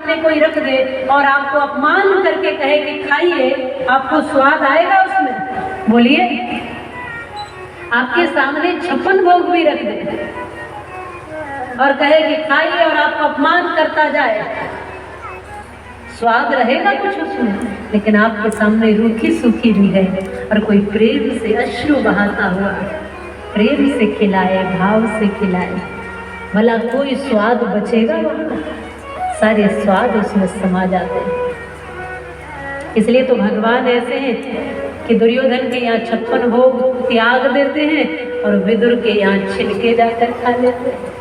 सामने कोई रख दे और आपको अपमान करके कहे कि खाइए, आपको स्वाद आएगा उसमें? बोलिए। आपके सामने 56 भोग भी रख दे और कहे कि खाइए और आपको अपमान करता जाए, स्वाद रहेगा कुछ उसमें? लेकिन आपके सामने रूखी सूखी भी है और कोई प्रेम से अश्रु बहाता हुआ प्रेम से खिलाए, भाव से खिलाए, भला कोई स्वाद बचेगा? सारे स्वाद उसमें समा जाते हैं। इसलिए तो भगवान ऐसे हैं कि दुर्योधन के यहाँ 56 भोग त्याग देते हैं और विदुर के यहाँ छिलके जाकर खा लेते हैं।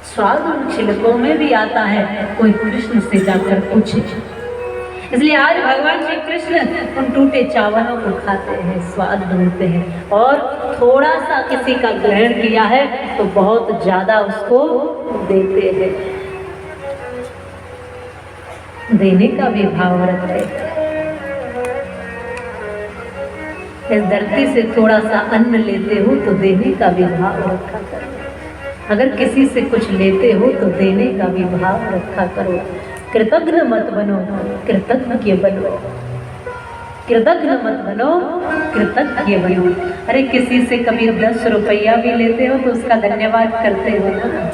स्वाद उन छिलकों में भी आता है, कोई कृष्ण से जाकर पूछे। इसलिए आज भगवान श्री कृष्ण उन टूटे चावलों को खाते हैं, स्वाद ढूंढते हैं, और थोड़ा सा किसी का ग्रहण किया है तो बहुत ज्यादा उसको देते हैं, देने का भी भाव रखते हैं। इस धरती से थोड़ा सा अन्न लेते हो तो देने का भी भाव रखा करो। अगर किसी से कुछ लेते हो तो देने का भी भाव रखा करो। कृतज्ञ मत बनो, कृतज्ञ बनो। कृतज्ञ मत बनो, कृतज्ञ बनो। अरे किसी से कभी 10 रुपया भी लेते हो तो उसका धन्यवाद करते हो ना।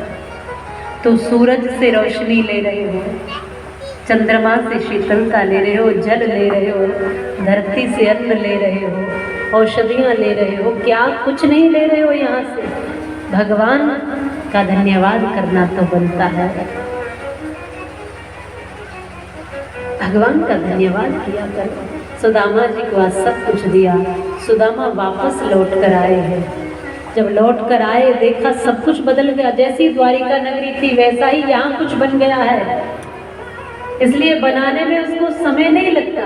तो सूरज से रोशनी ले रहे हो, चंद्रमा से शीतलता ले रहे हो, जल ले रहे हो, धरती से अन्न ले रहे हो, औषधियाँ ले रहे हो, क्या कुछ नहीं ले रहे हो यहाँ से? भगवान का धन्यवाद करना तो बनता है। भगवान का धन्यवाद किया करो। सुदामा जी को आज सब कुछ दिया, सुदामा वापस लौट कर आए हैं। जब लौट कर आए देखा सब कुछ बदल गया, जैसी द्वारिका नगरी थी वैसा ही यहाँ कुछ बन गया है। इसलिए बनाने में उसको समय नहीं लगता।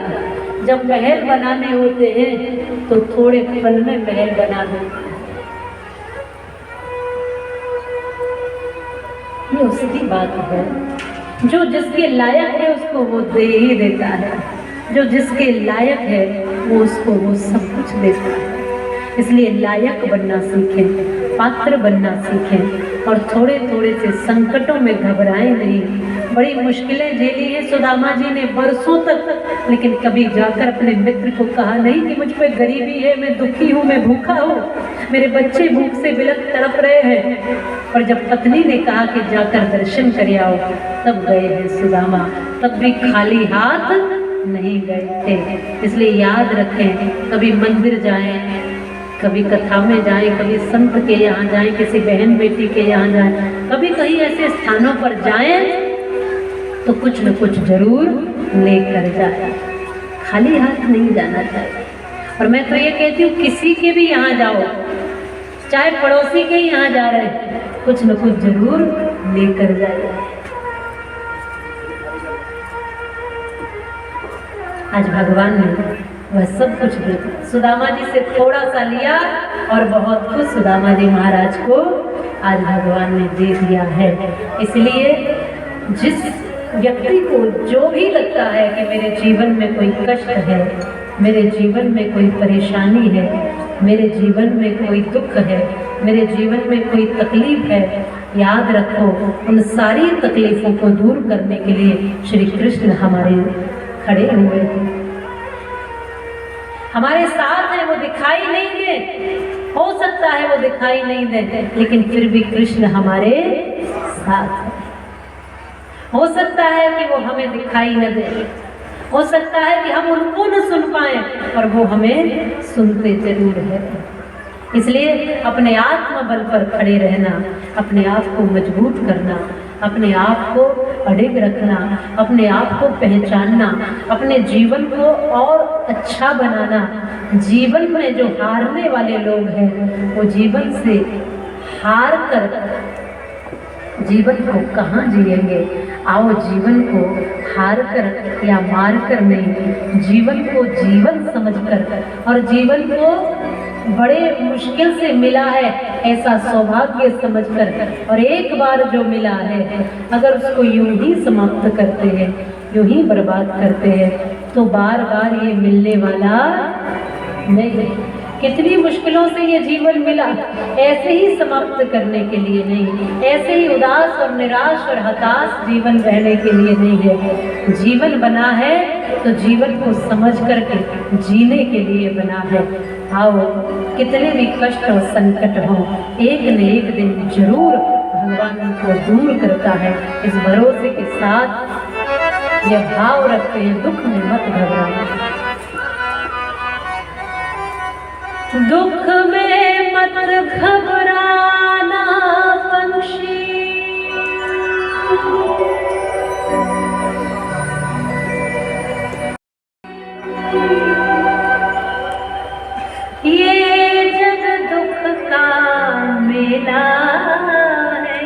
जब महल बनाने होते हैं तो थोड़े पल में महल बना देते हैं। ये उसकी बात है। जो जिसके लायक है उसको वो दे ही देता है, जो जिसके लायक है वो उसको वो सब कुछ देता है। इसलिए लायक बनना सीखें, पात्र बनना सीखें और थोड़े थोड़े से संकटों में घबराएं नहीं। बड़ी मुश्किलें झेली है सुदामा जी ने बरसों तक, लेकिन कभी जाकर अपने मित्र को कहा नहीं कि मुझ पे गरीबी है, मैं दुखी हूँ, मैं भूखा हूँ, मेरे बच्चे भूख से बिलख तड़प रहे हैं। और जब पत्नी ने कहा कि जाकर दर्शन कर आओ, तब गए हैं सुदामा, तब भी खाली हाथ नहीं गए थे। इसलिए याद रखें, कभी मंदिर जाएं, कभी कथा में जाएं, कभी संत के यहाँ जाएं, किसी बहन बेटी के यहाँ जाएं, कभी कहीं ऐसे स्थानों पर जाएं तो कुछ न कुछ जरूर लेकर जाए, खाली हाथ नहीं जाना चाहिए। और मैं तो ये कहती हूँ किसी के भी यहाँ जाओ, चाहे पड़ोसी के यहाँ जा रहे हैं, कुछ न कुछ जरूर लेकर जाए। आज भगवान ने वह सब कुछ दिया। सुदामा जी से थोड़ा सा लिया और बहुत कुछ सुदामा जी महाराज को आज भगवान ने दे दिया है। इसलिए जिस व्यक्ति को जो भी लगता है कि मेरे जीवन में कोई कष्ट है, मेरे जीवन में कोई परेशानी है, मेरे जीवन में कोई दुख है, मेरे जीवन में कोई तकलीफ है, याद रखो उन सारी तकलीफों को दूर करने के लिए श्री कृष्ण हमारे खड़े हुए हैं, हमारे साथ है। वो दिखाई नहीं दे, हो सकता है वो दिखाई नहीं दे, लेकिन फिर भी कृष्ण हमारे साथ है। हो सकता है कि वो हमें दिखाई न दे, हो सकता है कि हम उनको न सुन पाए, पर वो हमें सुनते जरूर है। इसलिए अपने आत्मबल पर खड़े रहना, अपने आप को मजबूत करना, अपने आप को अडिग रखना, अपने आप को पहचानना, अपने जीवन को और अच्छा बनाना। जीवन में जो हारने वाले लोग हैं वो जीवन से हार कर जीवन को कहाँ जिएंगे। आओ जीवन को हार कर या मार कर नहीं, जीवन को जीवन समझकर और जीवन को बड़े मुश्किल से मिला है ऐसा सौभाग्य समझकर, और एक बार जो मिला है अगर उसको यूं ही समाप्त करते हैं, यूं ही बर्बाद करते हैं, तो बार बार ये मिलने वाला नहीं। कितनी मुश्किलों से ये जीवन मिला, ऐसे ही समाप्त करने के लिए नहीं, ऐसे ही उदास और निराश और हताश जीवन रहने के लिए नहीं है। जीवन बना है तो जीवन को समझ करके जीने के लिए बना है। आओ, कितने भी कष्ट और संकट हो, एक न एक दिन जरूर भगवान उनको दूर करता है। इस भरोसे के साथ यह भाव रखते हैं, दुख में मत घबराना, दुख में मत घबराना पंछी, ये जग दुख का मेला है,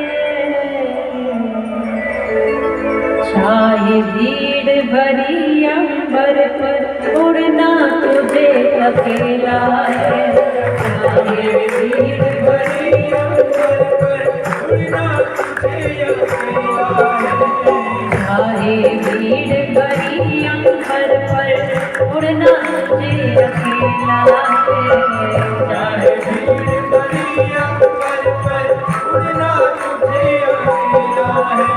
चाहे भीड़ भरी अंबर पर उड़ना तुझे अकेला है, चाहे भीड़ भरी अंबर पर उड़ना तुझे अकेला है, चाहे भीड़ भरी अंबर पर उड़ना तुझे अकेला है, चाहे भीड़ भरी अंबर पर उड़ना तुझे अकेला है।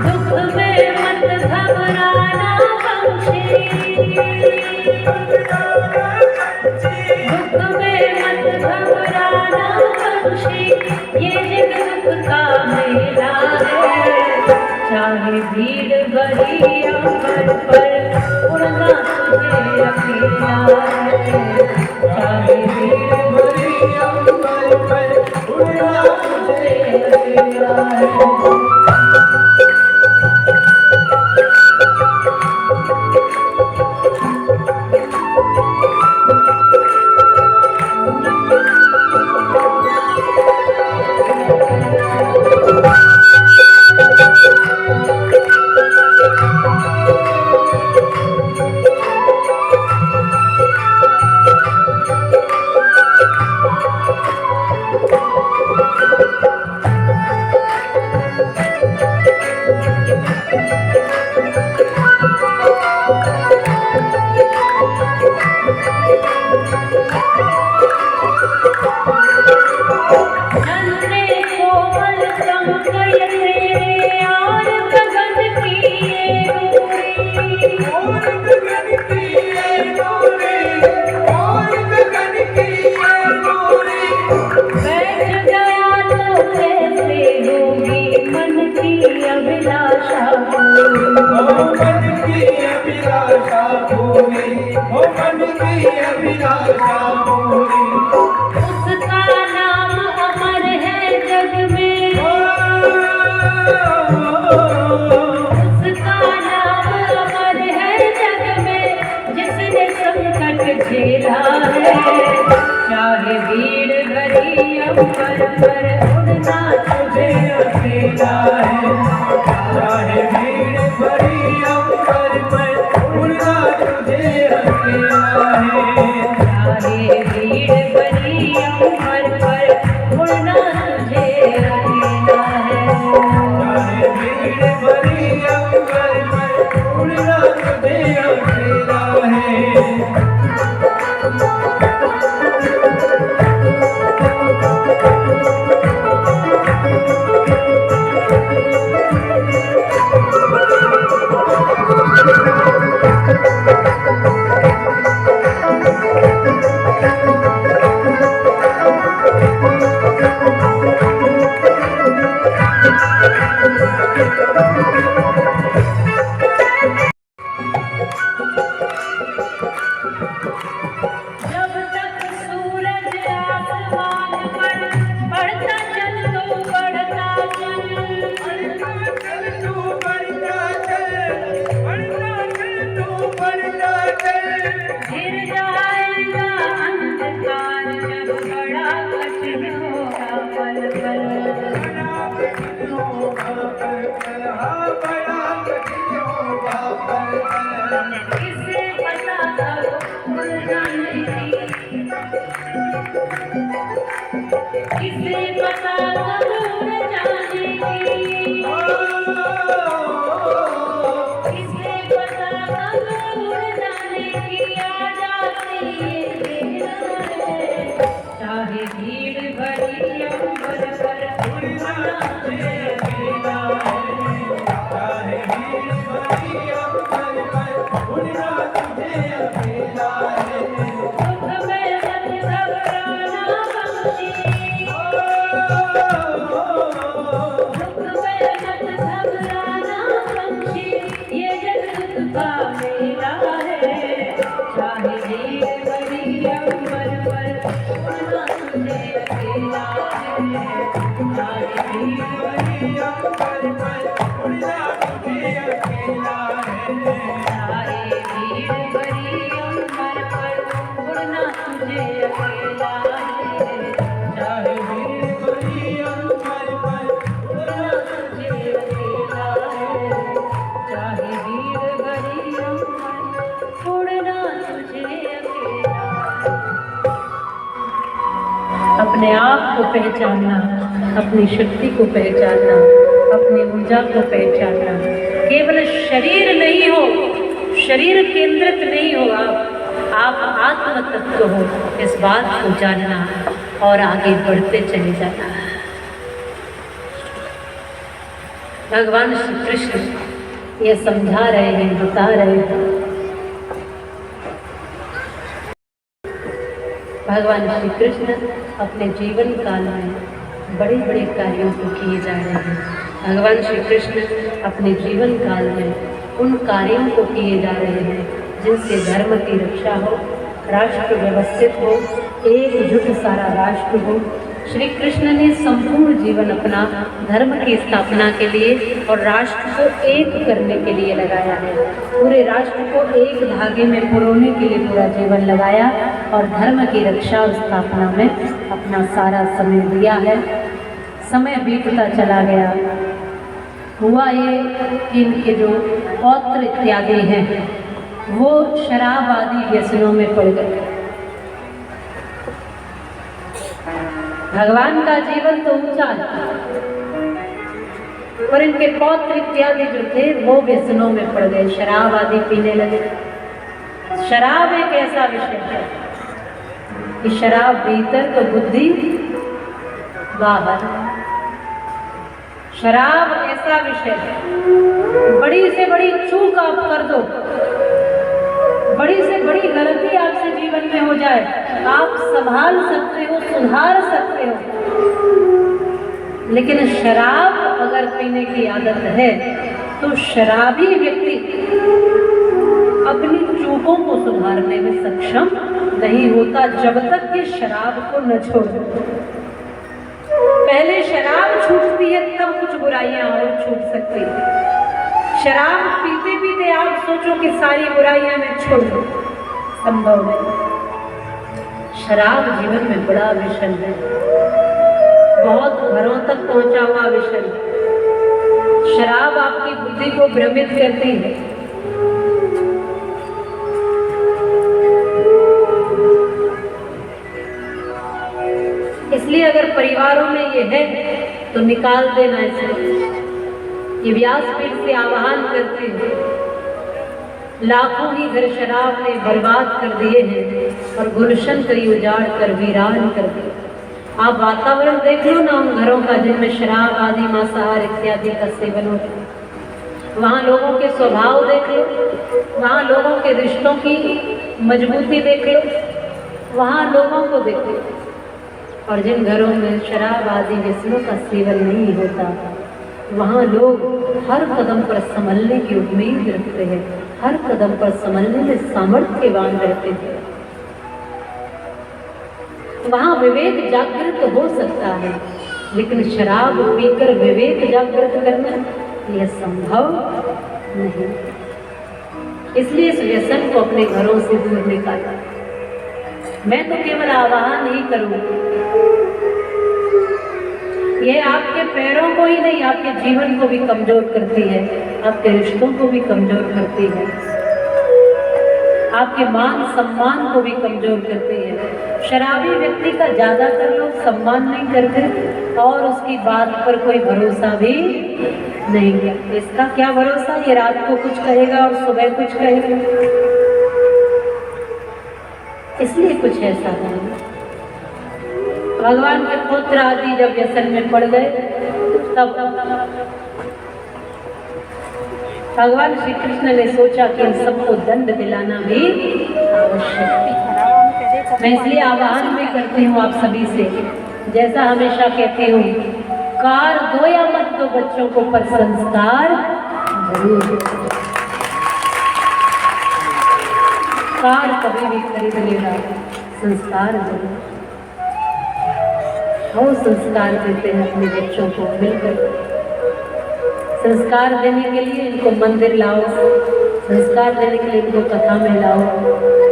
दुख में मत घबराना पंछी, दुख में मत घबराना पंछी, ये जग दुख का मेला है, चाहे भीड़ भरी अंबर पर उड़ना तुझे अकेला है, चाहे भीड़ भरी अंबर पर उड़ना तुझे अकेला है। उसका नाम अमर है जग में, उसका नाम अमर है जग में, जिसने संकट झेला है, चाहे भीड़ भरी अंबर पर उड़ना तुझे अकेला है, चाहे भीड़ भरी अंबर पर उड़ना तुझे अकेला है, चाहे भीड़ भरी अंबर पर उड़ना तुझे अकेला है, चाहे भीड़ भरी अंबर पर उड़ना तुझे अकेला है। अपने आप को पहचानना, अपनी शक्ति को पहचानना, अपनी ऊर्जा को पहचानना। केवल शरीर नहीं हो, शरीर केंद्रित नहीं हो, आप आत्म तत्व हो, इस बात को जानना और आगे बढ़ते चले जाना। भगवान श्री कृष्ण ये समझा रहे हैं, बता रहे हैं। भगवान श्री कृष्ण अपने जीवन काल में बड़े बड़े कार्यों को किए जा रहे हैं। भगवान श्री कृष्ण अपने जीवन काल में उन कार्यों को किए जा रहे हैं जिनसे धर्म की रक्षा हो, राष्ट्र व्यवस्थित हो, एकजुट सारा राष्ट्र हो। श्री कृष्ण ने संपूर्ण जीवन अपना धर्म की स्थापना के लिए और राष्ट्र को एक करने के लिए लगाया है। पूरे राष्ट्र को एक धागे में पिरोने के लिए पूरा जीवन लगाया और धर्म की रक्षा और स्थापना में अपना सारा समय दिया है। समय बीतता चला गया। हुआ ये कि इनके जो पौत्र इत्यादि हैं वो शराब आदि व्यसनों में पड़ गए। भगवान का जीवन तो ऊंचा था, पर इनके पौत्र इत्यादि जो थे वो व्यसनों में पड़ गए, शराब आदि पीने लगे। शराब एक ऐसा विषय है कि शराब भीतर तो बुद्धि बाहर। शराब ऐसा विषय है, बड़ी से बड़ी चूक आप कर दो, बड़ी से बड़ी गलती आपसे जीवन में हो जाए, आप संभाल सकते हो, सुधार सकते हो। लेकिन शराब अगर पीने की आदत है तो शराबी व्यक्ति अपनी चूकों को सुधारने में सक्षम नहीं होता जब तक कि शराब को न छोड़ दे। पहले शराब छूटती है तब कुछ बुराइयां और छूट सकती है। शराब पीते पीते आप सोचो कि सारी बुराइयां मैं छोड़ दूं, संभव नहीं। शराब जीवन में बड़ा विषय है, बहुत घरों तक पहुंचा हुआ विषय। शराब आपकी बुद्धि को भ्रमित करती है। इसलिए अगर परिवारों में ये है तो निकाल देना इसे। ये व्यासपीठ से आह्वान करते हैं। लाखों ही घर शराब ने बर्बाद कर दिए हैं और गुलशन कई उजाड़ कर वीरान कर दिए। आप वातावरण देख लो ना उन घरों का जिनमें शराब आदि मांसाहार इत्यादि का सेवन होता है। वहाँ लोगों के स्वभाव देख लो, वहाँ लोगों के रिश्तों की मजबूती देख लो, वहाँ लोगों को देखो। और जिन घरों में शराब आदि व्यसनों का सेवन नहीं होता वहाँ लोग हर कदम पर संभलने की उम्मीद रखते हैं, हर कदम पर संभलने में सामर्थ्यवान रहते हैं। वहाँ विवेक जागृत हो सकता है, लेकिन शराब पीकर विवेक जागृत करना यह संभव नहीं। इसलिए इस व्यसन को अपने घरों से दूर निकाला। मैं तो केवल आह्वान ही करूंगी, यह आपके पैरों को ही नहीं आपके जीवन को भी कमजोर करती है, आपके रिश्तों को भी कमजोर करती है, आपके मान सम्मान को भी कमजोर करती है। शराबी व्यक्ति का ज्यादातर लोग सम्मान नहीं करते और उसकी बात पर कोई भरोसा भी नहीं करते। इसका क्या भरोसा, ये रात को कुछ कहेगा और सुबह कुछ कहेगा। इसलिए कुछ ऐसा नहीं। भगवान के पुत्र आदि जब व्यसन में पड़ गए तब भगवान श्री कृष्ण ने सोचा कि इन सबको दंड दिलाना भी आवश्यक है। मैं इसलिए आह्वान भी करती हूँ आप सभी से, जैसा हमेशा कहती हूँ, कार दो या मत दो बच्चों को, पर संस्कार जरूर दो। कार कभी भी खरीद लेना, संस्कार जरूर। वो संस्कार देते हैं अपने बच्चों को मिलकर। संस्कार देने के लिए इनको मंदिर लाओ, संस्कार देने के लिए इनको कथा में लाओ,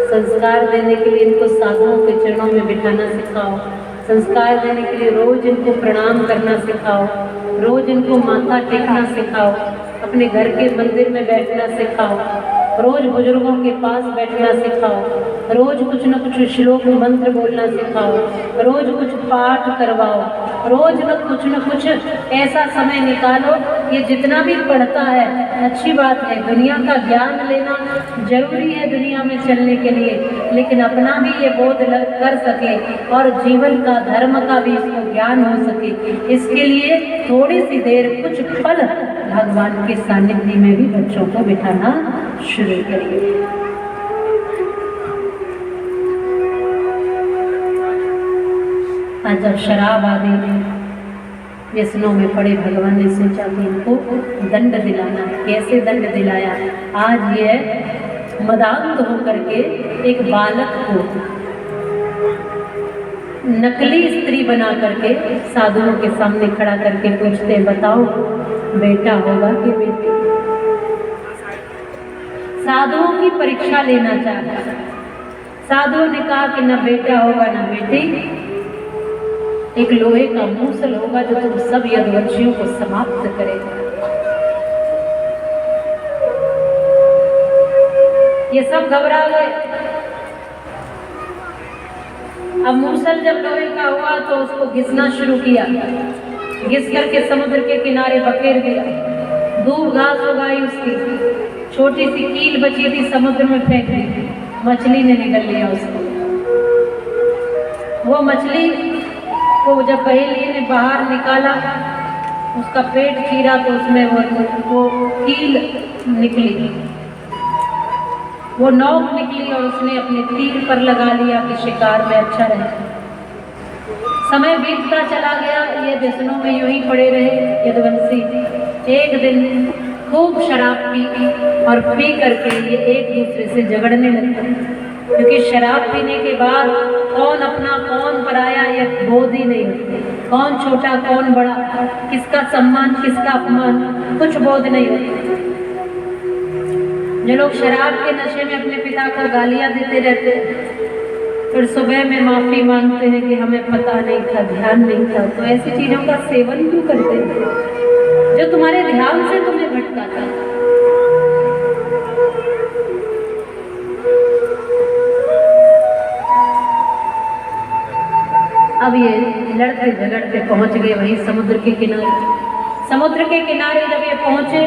संस्कार देने के लिए इनको साधुओं के चरणों में बिठाना सिखाओ, संस्कार देने के लिए रोज इनको प्रणाम करना सिखाओ, रोज इनको माथा टेकना सिखाओ, अपने घर के मंदिर में बैठना सिखाओ, रोज बुजुर्गों के पास बैठना सिखाओ, रोज कुछ न कुछ श्लोक मंत्र बोलना सिखाओ, रोज कुछ पाठ करवाओ, रोज न कुछ ऐसा समय निकालो। ये जितना भी पढ़ता है अच्छी बात है, दुनिया का ज्ञान लेना जरूरी है दुनिया में चलने के लिए, लेकिन अपना भी ये बोध कर सके और जीवन का धर्म का भी इसको ज्ञान हो सके, इसके लिए थोड़ी सी देर कुछ पल भगवान के सानिध्य में भी बच्चों को बिठाना शुरू करिए। आज जब शराब आदि व्यसनों में पड़े भगवान ने सोचा कि इनको दंड दिलाना है। कैसे दंड दिलाया? आज ये मदांध होकर के एक बालक को नकली स्त्री बना करके साधुओं के सामने खड़ा करके पूछते, बताओ बेटा होगा कि बेटी? साधुओं की परीक्षा लेना चाहता। साधुओं ने कहा कि न बेटा होगा न बेटी, एक लोहे का मूसल होगा जो तुम सब यदुवंशियों को समाप्त करेगा। ये सब घबरा गए। अब मूसल जब लोहे का हुआ तो उसको घिसना शुरू किया, घिस करके समुद्र के किनारे बखेर दिया। दूब घास उगाई, उसकी छोटी सी कील बची थी समुद्र में फेंक दी। मछली ने निगल लिया उसको। वो मछली को जब पहेली ने बाहर निकाला, उसका पेट चीरा तो उसमें वो कील निकली, वो नोक निकली और उसने अपने तीर पर लगा लिया कि शिकार में अच्छा रहे। समय बीतता चला गया, ये व्यसनों में यूं ही पड़े रहे यदुवंशी। एक दिन खूब शराब पी और पी करके ये एक दूसरे से झगड़ने लगते, क्योंकि शराब पीने के बाद कौन अपना कौन पराया ये बोध ही नहीं होती। कौन छोटा कौन बड़ा, किसका सम्मान किसका अपमान, कुछ बोध नहीं होती। जो लोग शराब के नशे में अपने पिता को गालियां देते रहते हैं, फिर सुबह में माफी मांगते हैं कि हमें पता नहीं था, ध्यान नहीं था, तो ऐसी चीजों का सेवन क्यों करते हैं जो तुम्हारे ध्यान से तुम्हें भटकाता है? अब ये लड़ते झगड़ते पहुंच गए वहीं समुद्र के किनारे। समुद्र के किनारे जब ये पहुंचे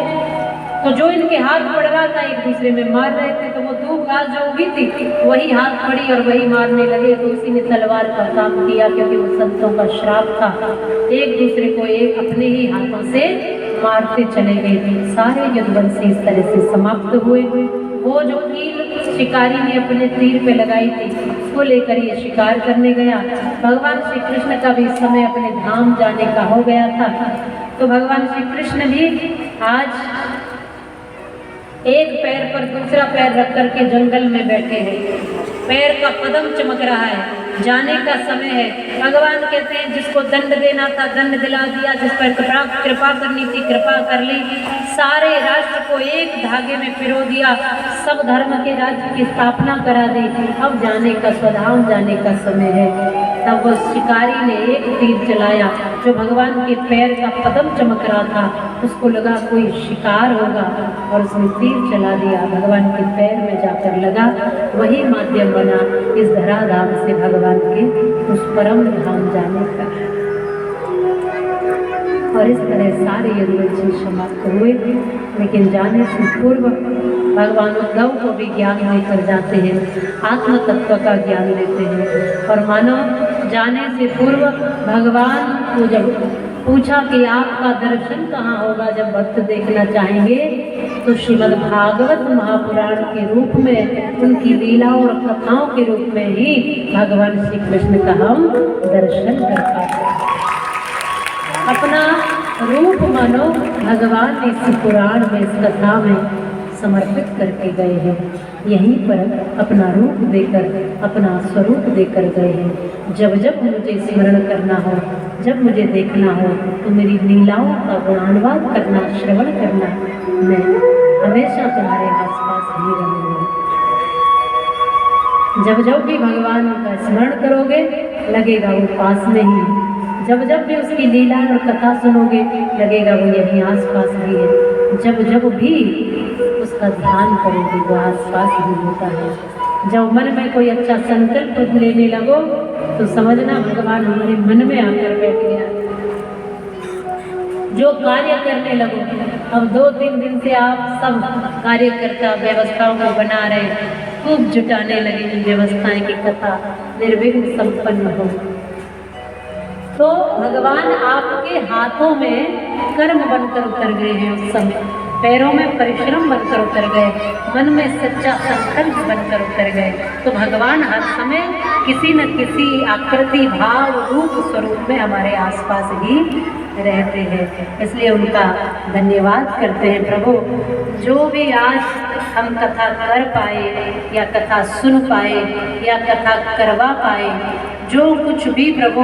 तो जो इनके हाथ पड़ रहा था एक दूसरे में मार रहे थे, तो वो दूब घास जो उगी थी वही हाथ पड़ी और वही मारने लगे। तो उसी ने तलवार का काम किया, क्योंकि वो संतों का श्राप था। एक दूसरे को एक अपने ही हाथों से मारते चले गए। सारे यदुवंशी इस तरह से समाप्त हुए। वो जो कील शिकारी ने अपने तीर पे लगाई थी उसको लेकर ये शिकार करने गया। भगवान श्री कृष्ण का भी समय अपने धाम जाने का हो गया था, तो भगवान श्री कृष्ण भी आज एक पैर पर दूसरा पैर रख करके जंगल में बैठे हैं। पैर का कदम चमक रहा है, जाने का समय है। भगवान कहते हैं जिसको दंड देना था दंड दिला दिया, जिस पर कृपा करनी थी कृपा कर ली, सारे राष्ट्र को एक धागे में पिरो दिया, सब धर्म के राज्य की स्थापना करा दी। अब जाने का स्वधाम जाने का समय है। तब वो शिकारी ने एक तीर चलाया जो भगवान के पैर का कदम चमक रहा था, उसको लगा कोई शिकार होगा और उसने तीर चला दिया। भगवान के पैर में जाकर लगा, वही माध्यम बना इस धराधाम से भगवान के उस परम धाम जाने का। और इस तरह सारे यदुवंशी समाप्त हुए। लेकिन जाने से पूर्व भगवान उद्धव को भी ज्ञान लेकर जाते हैं, आत्म तत्व का ज्ञान लेते हैं। और मानो जाने से पूर्व भगवान को जब पूछा कि आपका दर्शन कहाँ होगा जब भक्त देखना चाहेंगे, तो श्रीमद् भागवत महापुराण के रूप में, उनकी लीलाओं और कथाओं के रूप में ही भगवान श्री कृष्ण का हम दर्शन कर पाते हैं। अपना रूप मानो भगवान ने इस पुराण में, इस कथा में समर्पित करके गए हैं, यहीं पर अपना रूप देकर, अपना स्वरूप देकर गए हैं। जब जब मुझे स्मरण करना हो, जब मुझे देखना हो, तो मेरी लीलाओं का गुणानुवाद करना, श्रवण करना, मैं हमेशा तुम्हारे आसपास ही रहूँगी। जब जब भी भगवान का स्मरण करोगे लगेगा वो पास में ही, जब जब भी उसकी लीला और कथा सुनोगे लगेगा वो यहीं आसपास ही है, जब जब भी उसका ध्यान करोगे वो आसपास ही होता है। जब मन में कोई अच्छा संकल्प लेने लगो तो समझना भगवान हमारे मन में आकर बैठ गया। जो कार्य करने लगो, अब 2-3 दिन से आप सब कार्यकर्ता व्यवस्थाओं को बना रहे, खूब जुटाने लगे व्यवस्थाएं की कथा निर्विघ्न संपन्न हो, तो भगवान आपके हाथों में कर्म बनकर उतर गए हैं उस समय, पैरों में परिश्रम बनकर उतर गए, मन में सच्चा संकल्प बनकर उतर गए। तो भगवान हर समय किसी न किसी आकृति, भाव, रूप, स्वरूप में हमारे आसपास ही रहते हैं। इसलिए उनका धन्यवाद करते हैं। प्रभु, जो भी आज हम कथा कर पाए या कथा सुन पाए या कथा करवा पाए, जो कुछ भी प्रभु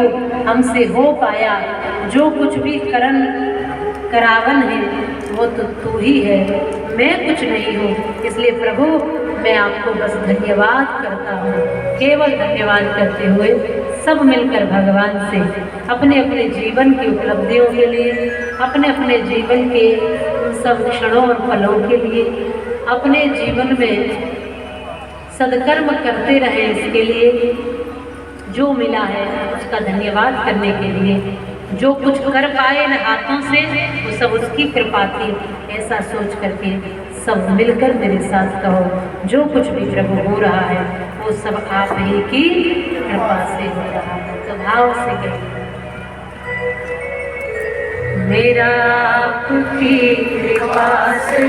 हमसे हो पाया, जो कुछ भी करावन है वो तो तू ही है, मैं कुछ नहीं हूँ। इसलिए प्रभु मैं आपको बस धन्यवाद करता हूँ, केवल धन्यवाद करते हुए सब मिलकर भगवान से अपने अपने जीवन की उपलब्धियों के लिए, अपने अपने जीवन के सब क्षणों और पलों के लिए, अपने जीवन में सदकर्म करते रहे, इसके लिए जो मिला है उसका धन्यवाद करने के लिए, जो कुछ कर पाए न हाथों से वो सब उसकी कृपा थी, ऐसा सोच करके सब मिलकर मेरे साथ कहो, जो कुछ भी प्रभु हो रहा है वो सब आप ही की कृपा से हो रहा है। तो भाव से कहिए, मेरा आपकी कृपा से